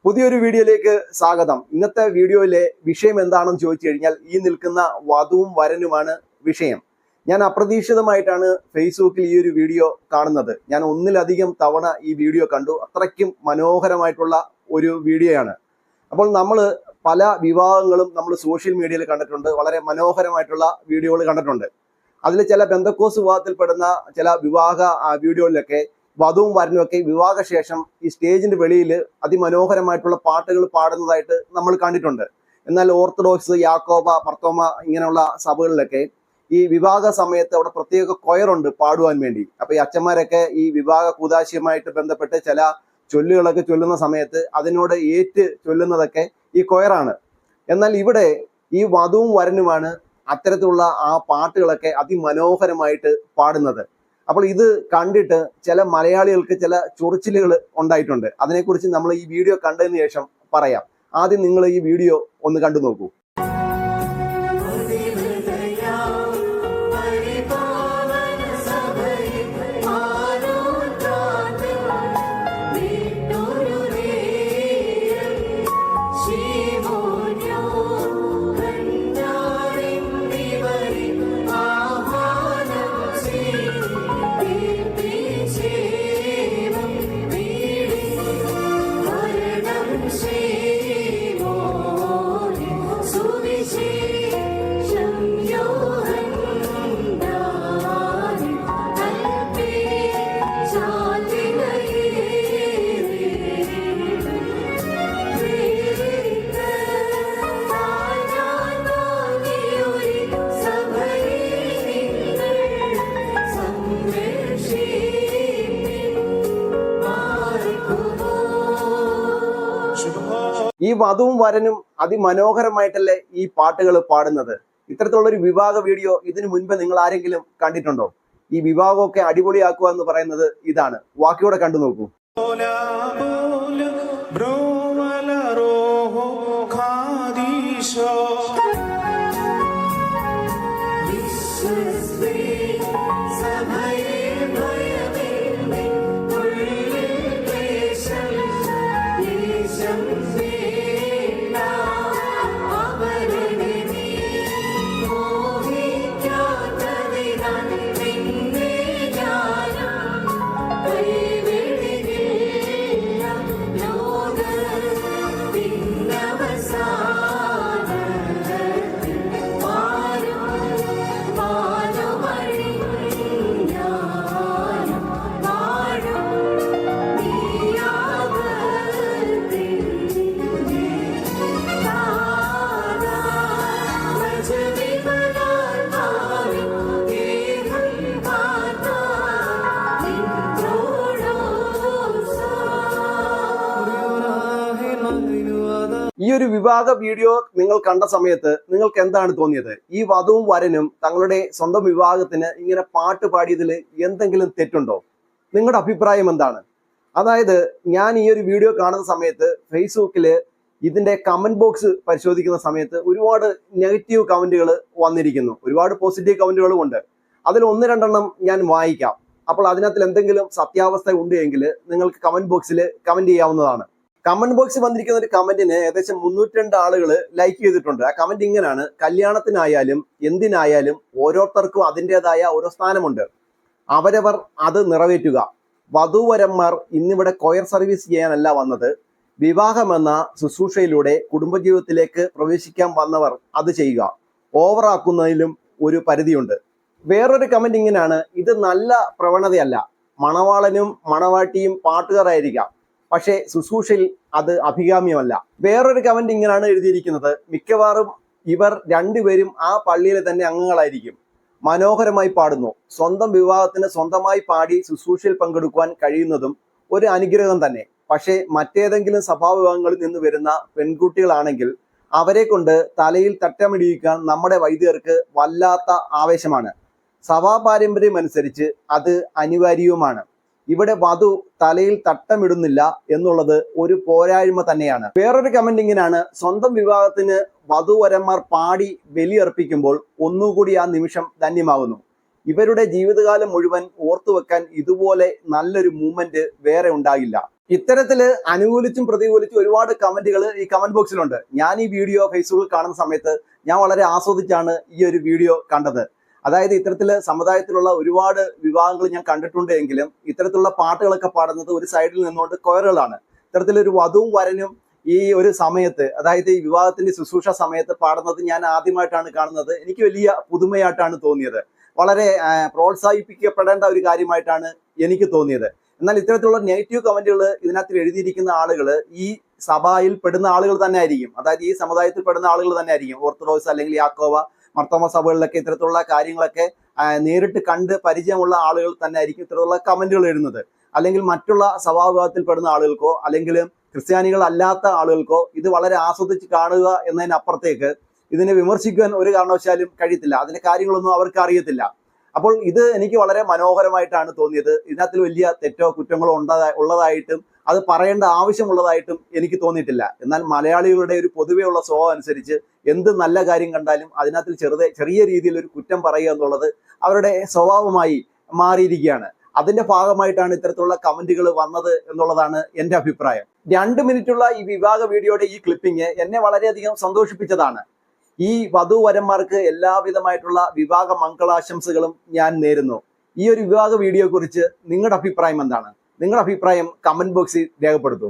പുതിയൊരു വീഡിയോയിലേക്ക് സ്വാഗതം. ഇന്നത്തെ വീഡിയോയിലെ വിഷയം എന്താണെന്ന് ചോദിച്ചു കഴിഞ്ഞാൽ ഈ നിൽക്കുന്ന വധുവും വരനുമാണ് വിഷയം. ഞാൻ അപ്രതീക്ഷിതമായിട്ടാണ് ഫേസ്ബുക്കിൽ ഈ ഒരു വീഡിയോ കാണുന്നത്. ഞാൻ ഒന്നിലധികം തവണ ഈ വീഡിയോ കണ്ടു. അത്രയ്ക്കും മനോഹരമായിട്ടുള്ള ഒരു വീഡിയോയാണ്. അപ്പോൾ നമ്മൾ പല വിവാഹങ്ങളും നമ്മൾ സോഷ്യൽ മീഡിയയിൽ കണ്ടിട്ടുണ്ട്. വളരെ മനോഹരമായിട്ടുള്ള വീഡിയോകൾ കണ്ടിട്ടുണ്ട്. അതിൽ ചില പെന്തക്കോസ് വിഭാഗത്തിൽപ്പെടുന്ന ചില വിവാഹ വീഡിയോകളിലൊക്കെ വധുവും വരനുമൊക്കെ വിവാഹശേഷം ഈ സ്റ്റേജിന്റെ വെളിയിൽ അതിമനോഹരമായിട്ടുള്ള പാട്ടുകൾ പാടുന്നതായിട്ട് നമ്മൾ കണ്ടിട്ടുണ്ട്. എന്നാൽ ഓർത്തഡോക്സ്, യാക്കോബ, മർത്തോമ ഇങ്ങനെയുള്ള സഭകളിലൊക്കെ ഈ വിവാഹ സമയത്ത് അവിടെ പ്രത്യേക കൊയറുണ്ട് പാടുവാൻ വേണ്ടി. അപ്പൊ ഈ അച്ഛന്മാരൊക്കെ ഈ വിവാഹ കൂദാശയുമായിട്ട് ബന്ധപ്പെട്ട് ചില ചൊല്ലുകളൊക്കെ ചൊല്ലുന്ന സമയത്ത് അതിനോട് ഏറ്റ് ചൊല്ലുന്നതൊക്കെ ഈ കൊയറാണ്. എന്നാൽ ഇവിടെ ഈ വധുവും വരനുമാണ് അത്തരത്തിലുള്ള ആ പാട്ടുകളൊക്കെ അതിമനോഹരമായിട്ട് പാടുന്നത്. അപ്പോൾ ഇത് കണ്ടിട്ട് ചില മലയാളികൾക്ക് ചില ചൊറിച്ചിലുകൾ ഉണ്ടായിട്ടുണ്ട്. അതിനെക്കുറിച്ച് നമ്മൾ ഈ വീഡിയോ കണ്ടതിന് ശേഷം പറയാം. ആദ്യം നിങ്ങൾ ഈ വീഡിയോ ഒന്ന് കണ്ടു നോക്കൂ. ഈ വധുവും വരനും അതിമനോഹരമായിട്ടല്ലേ ഈ പാട്ടുകൾ പാടുന്നത്. ഇത്തരത്തിലുള്ള ഒരു വിവാഹ വീഡിയോ ഇതിനു മുൻപ് നിങ്ങൾ ആരെങ്കിലും കണ്ടിട്ടുണ്ടോ? ഈ വിവാഹമൊക്കെ അടിപൊളിയാക്കുക എന്ന് പറയുന്നത് ഇതാണ്. വാക്കിയോടെ കണ്ടു നോക്കൂ. ഈ ഒരു വിവാഹ വീഡിയോ നിങ്ങൾ കണ്ട സമയത്ത് നിങ്ങൾക്ക് എന്താണ് തോന്നിയത്? ഈ വധുവും വരനും തങ്ങളുടെ സ്വന്തം വിവാഹത്തിന് ഇങ്ങനെ പാട്ട് പാടിയതിൽ എന്തെങ്കിലും തെറ്റുണ്ടോ? നിങ്ങളുടെ അഭിപ്രായം എന്താണ്? അതായത് ഞാൻ ഈ ഒരു വീഡിയോ കാണുന്ന സമയത്ത് ഫേസ്ബുക്കിൽ ഇതിന്റെ കമന്റ് ബോക്സ് പരിശോധിക്കുന്ന സമയത്ത് ഒരുപാട് നെഗറ്റീവ് കമന്റുകൾ വന്നിരിക്കുന്നു. ഒരുപാട് പോസിറ്റീവ് കമന്റുകളും ഉണ്ട്. അതിൽ ഒന്ന് രണ്ടെണ്ണം ഞാൻ വായിക്കാം. അപ്പോൾ അതിനകത്ത് എന്തെങ്കിലും സത്യാവസ്ഥ ഉണ്ട് എങ്കിൽ നിങ്ങൾക്ക് കമന്റ് ബോക്സിൽ കമന്റ് ചെയ്യാവുന്നതാണ്. കമന്റ് ബോക്സിൽ വന്നിരിക്കുന്ന ഒരു കമന്റിന് ഏകദേശം 302 ആളുകൾ ലൈക്ക് ചെയ്തിട്ടുണ്ട്. ആ കമന്റ് ഇങ്ങനെയാണ്: കല്യാണത്തിനായാലും എന്തിനായാലും ഓരോരുത്തർക്കും അതിൻ്റെതായ ഓരോ സ്ഥാനമുണ്ട്. അവരവർ അത് നിറവേറ്റുക. വധൂവരന്മാർ ഇന്നിവിടെ കൊയർ സർവീസ് ചെയ്യാനല്ല വന്നത്. വിവാഹമെന്ന ശുശ്രൂഷയിലൂടെ കുടുംബജീവിതത്തിലേക്ക് പ്രവേശിക്കാൻ വന്നവർ അത് ചെയ്യുക. ഓവറാക്കുന്നതിലും ഒരു പരിധിയുണ്ട്. വേറൊരു കമന്റ് ഇങ്ങനെയാണ്: ഇത് നല്ല പ്രവണതയല്ല. മണവാളനും മണവാട്ടിയും പാട്ടുകാരായിരിക്കാം, പക്ഷേ ശുശ്രൂഷയിൽ അത് അഭികാമ്യമല്ല. വേറൊരു കമന്റ് ഇങ്ങനെയാണ് എഴുതിയിരിക്കുന്നത്: മിക്കവാറും ഇവർ രണ്ടുപേരും ആ പള്ളിയിലെ തന്നെ അംഗങ്ങളായിരിക്കും. മനോഹരമായി പാടുന്നു. സ്വന്തം വിവാഹത്തിന് സ്വന്തമായി പാടി ശുശ്രൂഷയിൽ പങ്കെടുക്കുവാൻ കഴിയുന്നതും ഒരു അനുഗ്രഹം തന്നെ. പക്ഷേ മറ്റേതെങ്കിലും സഭാവിഭാഗങ്ങളിൽ നിന്ന് വരുന്ന പെൺകുട്ടികളാണെങ്കിൽ അവരെ കൊണ്ട് തലയിൽ തട്ടമിടിയിക്കാൻ നമ്മുടെ വൈദികർക്ക് വല്ലാത്ത ആവേശമാണ്. സഭാ പാരമ്പര്യം അനുസരിച്ച് അത് അനിവാര്യവുമാണ്. ഇവിടെ വധു തലയിൽ തട്ടമിടുന്നില്ല എന്നുള്ളത് ഒരു പോരായ്മ തന്നെയാണ്. വേറൊരു കമന്റ് ഇങ്ങനെയാണ്: സ്വന്തം വിവാഹത്തിന് വധുവരന്മാർ പാടി ബലിയർപ്പിക്കുമ്പോൾ ഒന്നുകൂടി ആ നിമിഷം ധന്യമാകുന്നു. ഇവരുടെ ജീവിതകാലം മുഴുവൻ ഓർത്തുവെക്കാൻ ഇതുപോലെ നല്ലൊരു മൂമെന്റ് വേറെ ഉണ്ടാകില്ല. ഇത്തരത്തില് അനുകൂലിച്ചും പ്രതികൂലിച്ചും ഒരുപാട് കമന്റുകൾ ഈ കമന്റ് ബോക്സിലുണ്ട്. ഞാൻ ഈ വീഡിയോ ഫേസ്ബുക്കിൽ കാണുന്ന സമയത്ത് ഞാൻ വളരെ ആസ്വദിച്ചാണ് ഈ ഒരു വീഡിയോ കണ്ടത്. അതായത് ഇത്തരത്തില് സമുദായത്തിലുള്ള ഒരുപാട് വിവാഹങ്ങൾ ഞാൻ കണ്ടിട്ടുണ്ട് എങ്കിലും ഇത്തരത്തിലുള്ള പാട്ടുകളൊക്കെ പാടുന്നത് ഒരു സൈഡിൽ നിന്നുകൊണ്ട് കൊയറുകളാണ്. ഇത്തരത്തിലൊരു വധുവും വരനും ഈ ഒരു സമയത്ത്, അതായത് ഈ വിവാഹത്തിന്റെ ശുശ്രൂഷ സമയത്ത് പാടുന്നത് ഞാൻ ആദ്യമായിട്ടാണ് കാണുന്നത്. എനിക്ക് വലിയ പുതുമയായിട്ടാണ് തോന്നിയത്. വളരെ പ്രോത്സാഹിപ്പിക്കപ്പെടേണ്ട ഒരു കാര്യമായിട്ടാണ് എനിക്ക് തോന്നിയത്. എന്നാൽ ഇത്തരത്തിലുള്ള നെഗറ്റീവ് കമന്റുകൾ ഇതിനകത്ത് എഴുതിയിരിക്കുന്ന ആളുകൾ ഈ സഭയിൽ പെടുന്ന ആളുകൾ തന്നെ ആയിരിക്കും. അതായത് ഈ സമുദായത്തിൽ പെടുന്ന ആളുകൾ തന്നെ ആയിരിക്കും. ഓർത്തഡോക്സ് അല്ലെങ്കിൽ യാക്കോബ മർത്തോമ സഭകളിലൊക്കെ ഇത്തരത്തിലുള്ള കാര്യങ്ങളൊക്കെ നേരിട്ട് കണ്ട് പരിചയമുള്ള ആളുകൾ തന്നെ ആയിരിക്കും ഇത്തരത്തിലുള്ള കമന്റുകൾ എഴുതുന്നത്. അല്ലെങ്കിൽ മറ്റുള്ള സഭാവിഭാഗത്തിൽ പെടുന്ന ആളുകൾക്കോ അല്ലെങ്കിൽ ക്രിസ്ത്യാനികൾ അല്ലാത്ത ആളുകൾക്കോ ഇത് വളരെ ആസ്വദിച്ച് കാണുക എന്നതിനപ്പുറത്തേക്ക് ഇതിനെ വിമർശിക്കുവാൻ ഒരു കാരണവശാലും കഴിയത്തില്ല. അതിന്റെ കാര്യങ്ങളൊന്നും അവർക്ക് അറിയത്തില്ല. അപ്പോൾ ഇത് എനിക്ക് വളരെ മനോഹരമായിട്ടാണ് തോന്നിയത്. ഇതിനകത്ത് വലിയ തെറ്റോ കുറ്റങ്ങളോ ഉള്ളതായിട്ടും അത് പറയേണ്ട ആവശ്യമുള്ളതായിട്ടും എനിക്ക് തോന്നിയിട്ടില്ല. എന്നാൽ മലയാളികളുടെ ഒരു പൊതുവെയുള്ള സ്വഭാവം അനുസരിച്ച് എന്ത് നല്ല കാര്യം കണ്ടാലും അതിനകത്ത് ചെറിയ രീതിയിൽ ഒരു കുറ്റം പറയുക എന്നുള്ളത് അവരുടെ സ്വഭാവമായി മാറിയിരിക്കുകയാണ്. അതിന്റെ ഭാഗമായിട്ടാണ് ഇത്തരത്തിലുള്ള കമന്റുകൾ വന്നത് എന്നുള്ളതാണ് എന്റെ അഭിപ്രായം. 2 മിനിറ്റുള്ള ഈ വിവാഹ വീഡിയോയുടെ ഈ ക്ലിപ്പിംഗ് എന്നെ വളരെയധികം സന്തോഷിപ്പിച്ചതാണ്. ഈ വധൂവരന്മാർക്ക് എല്ലാവിധമായിട്ടുള്ള വിവാഹ മംഗളാശംസകളും ഞാൻ നേരുന്നു. ഈ ഒരു വിവാഹ വീഡിയോയെ കുറിച്ച് നിങ്ങളുടെ അഭിപ്രായം എന്താണ്? നിങ്ങളുടെ അഭിപ്രായം കമന്റ് ബോക്സിൽ രേഖപ്പെടുത്തൂ.